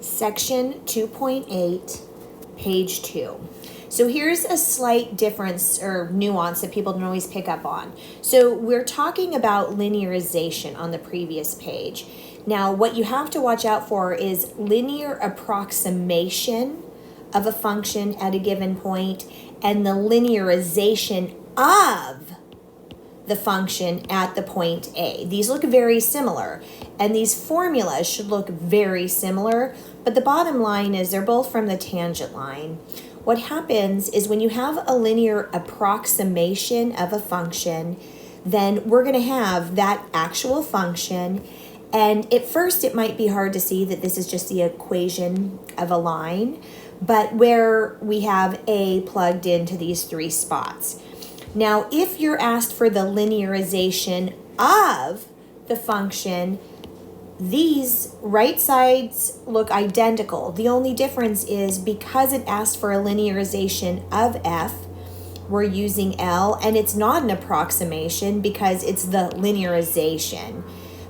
Section 2.8, page 2. So here's a slight difference or nuance that people don't always pick up on. So we're talking about linearization on the previous page. Now, what you have to watch out for is linear approximation of a function at a given point and the linearization of the function at the point A. These look very similar, and these formulas should look very similar, but the bottom line is they're both from the tangent line. What happens is when you have a linear approximation of a function, then we're going to have that actual function, and at first it might be hard to see that this is just the equation of a line, but where we have A plugged into these three spots. Now, if you're asked for the linearization of the function, these right sides look identical. The only difference is because it asked for a linearization of f, we're using L, and it's not an approximation because it's the linearization.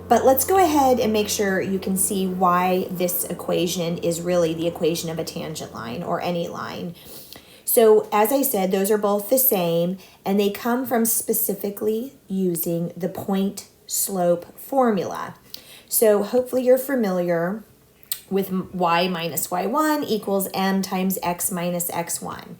But let's go ahead and make sure you can see why this equation is really the equation of a tangent line or any line. So as I said, those are both the same, and they come from specifically using the point slope formula. So hopefully you're familiar with y minus y1 equals m times x minus x1.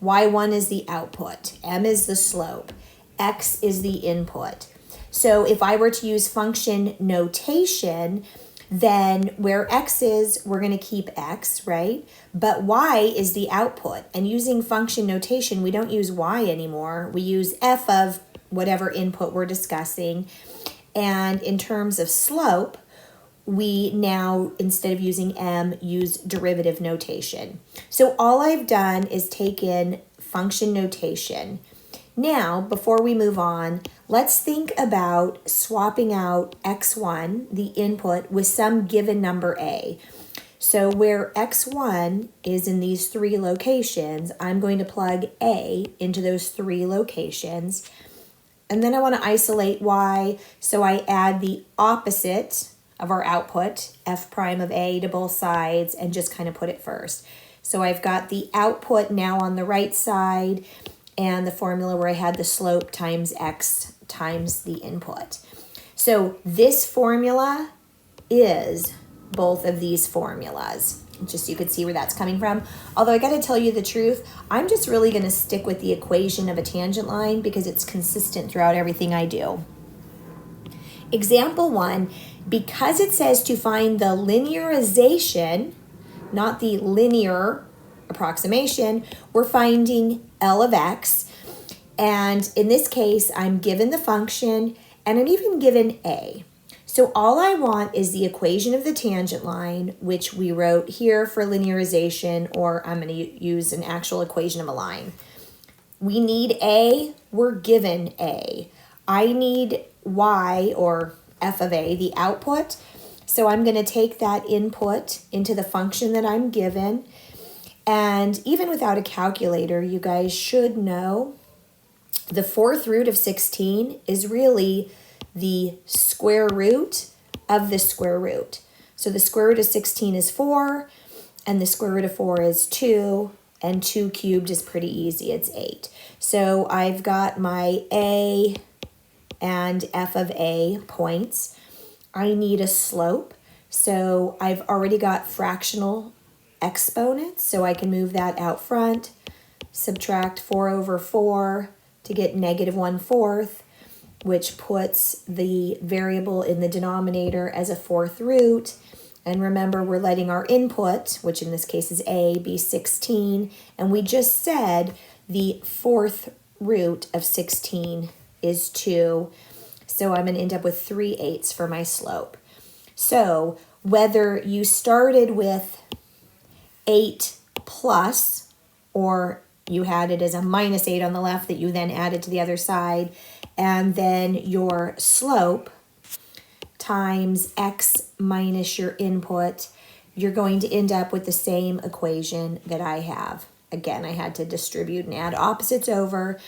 y1 is the output, m is the slope, x is the input. So if I were to use function notation, then where x is, we're going to keep x, right? But y is the output. And using function notation, we don't use y anymore. We use f of whatever input we're discussing. And in terms of slope, we now, instead of using m, use derivative notation. So all I've done is taken function notation. Now, before we move on, let's think about swapping out x1, the input, with some given number a. So where x1 is in these three locations, I'm going to plug a into those three locations. And then I want to isolate y, so I add the opposite of our output, f prime of a, to both sides and just kind of put it first. So I've got the output now on the right side, and the formula where I had the slope times x times the input. So this formula is both of these formulas, just so you could see where that's coming from. Although I got to tell you the truth, I'm just really going to stick with the equation of a tangent line because it's consistent throughout everything I do. Example 1, because it says to find the linearization, not the linear approximation, we're finding L of x, and in this case I'm given the function and I'm even given a. So all I want is the equation of the tangent line, which we wrote here for linearization, or I'm going to use an actual equation of a line. We need a, we're given a. I need y, or f of a, the output, so I'm going to take that input into the function that I'm given. And even without a calculator, you guys should know the fourth root of 16 is really the square root of the square root. So the square root of 16 is 4, and the square root of 4 is 2, and 2 cubed is pretty easy, it's 8. So I've got my a and f of a points. I need a slope, so I've already got fractional exponents, so I can move that out front, subtract 4 over 4 to get negative 1/4, which puts the variable in the denominator as a fourth root. And remember, we're letting our input, which in this case is a, be 16, and we just said the fourth root of 16 is 2, so I'm going to end up with 3/8 for my slope. So whether you started with 8 plus, or you had it as a minus 8 on the left that you then added to the other side, and then your slope times x minus your input, you're going to end up with the same equation that I have. Again, I had to distribute and add opposites over.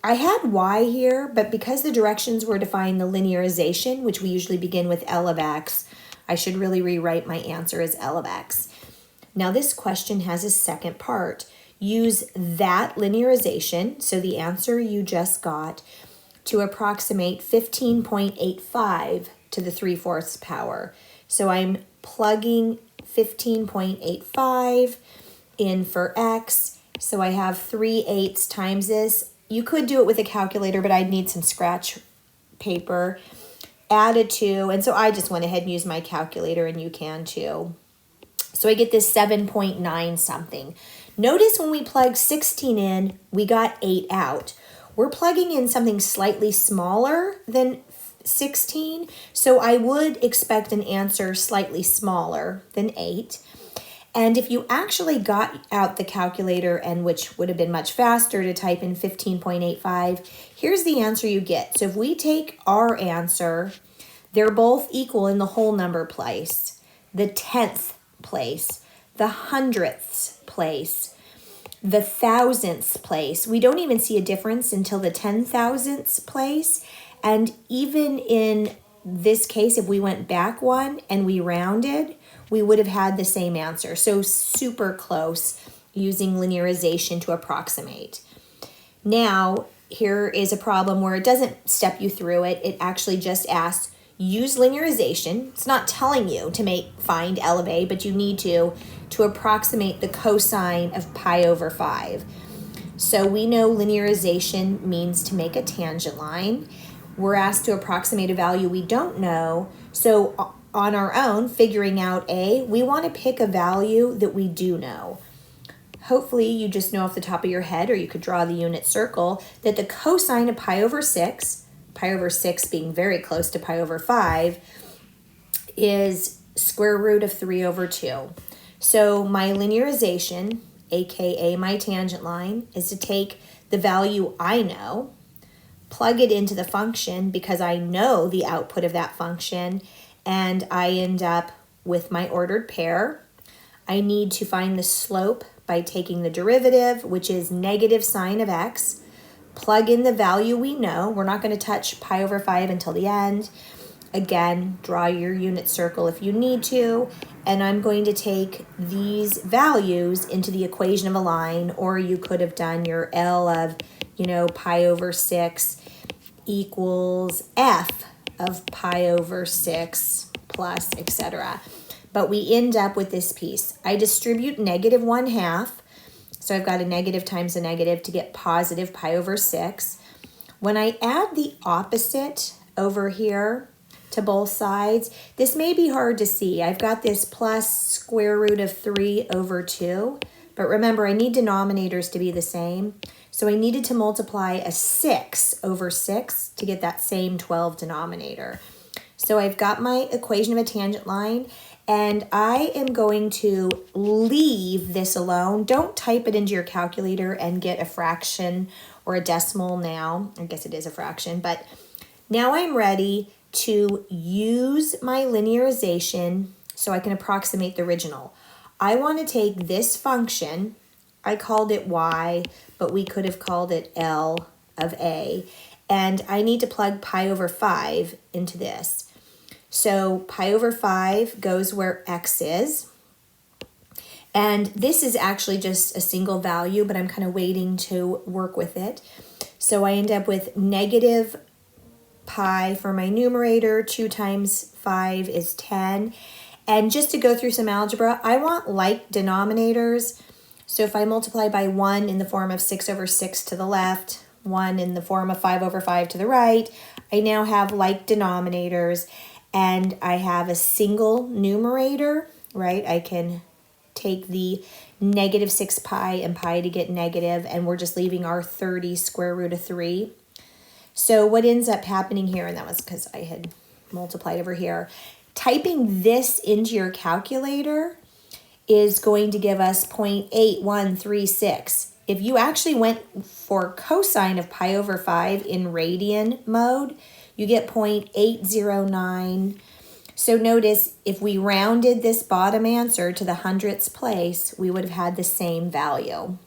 I had y here, but because the directions were to find the linearization, which we usually begin with L of x, I should really rewrite my answer as L of x. Now this question has a second part. Use that linearization, so the answer you just got, to approximate 15.85 to the 3/4 power. So I'm plugging 15.85 in for x. So I have 3/8 times this. You could do it with a calculator, but I'd need some scratch paper. Add a 2, and so I just went ahead and used my calculator, and you can too. So I get this 7.9 something. Notice when we plug 16 in, we got 8 out. We're plugging in something slightly smaller than 16, so I would expect an answer slightly smaller than 8. And if you actually got out the calculator, and which would have been much faster to type in 15.85, here's the answer you get. So if we take our answer, they're both equal in the whole number place, the 10th place, the 100th place, the 1000th place. We don't even see a difference until the 10,000th place. And even in this case, if we went back one and we rounded, we would have had the same answer. So super close using linearization to approximate. Now, here is a problem where it doesn't step you through it. It actually just asks, use linearization. It's not telling you to find L of A, but you need to approximate the cosine of pi over 5. So we know linearization means to make a tangent line. We're asked to approximate a value we don't know. So on our own, figuring out A, we want to pick a value that we do know. Hopefully you just know off the top of your head, or you could draw the unit circle, that the cosine of pi over 6 being very close to pi over 5, is square root of 3 over 2. So my linearization, aka my tangent line, is to take the value I know, plug it into the function because I know the output of that function, and I end up with my ordered pair. I need to find the slope by taking the derivative, which is negative sine of x, plug in the value we know. We're not going to touch pi over 5 until the end. Again, draw your unit circle if you need to, and I'm going to take these values into the equation of a line, or you could have done your L of, pi over 6 equals f of pi over 6 plus, etc. But we end up with this piece. I distribute negative 1/2, so I've got a negative times a negative to get positive pi over 6. When I add the opposite over here to both sides, this may be hard to see. I've got this plus square root of 3 over 2, but remember, I need denominators to be the same. So I needed to multiply a 6 over 6 to get that same 12 denominator. So I've got my equation of a tangent line, and I am going to leave this alone. Don't type it into your calculator and get a fraction or a decimal now. I guess it is a fraction, but now I'm ready to use my linearization so I can approximate the original. I want to take this function, I called it y, but we could have called it L of A, and I need to plug pi over 5 into this. So pi over 5 goes where x is, and this is actually just a single value, but I'm kind of waiting to work with it. So I end up with negative pi for my numerator. 2 times 5 is 10. And just to go through some algebra, I want like denominators. So if I multiply by 1 in the form of 6 over 6 to the left, 1 in the form of 5 over 5 to the right, I now have like denominators, and I have a single numerator, right? I can take the negative 6 pi and pi to get negative, and we're just leaving our 30 square root of 3. So what ends up happening here, and that was because I had multiplied over here, typing this into your calculator is going to give us 0.8136. If you actually went for cosine of pi over 5 in radian mode, you get 0.809. So notice if we rounded this bottom answer to the 100th place, we would have had the same value.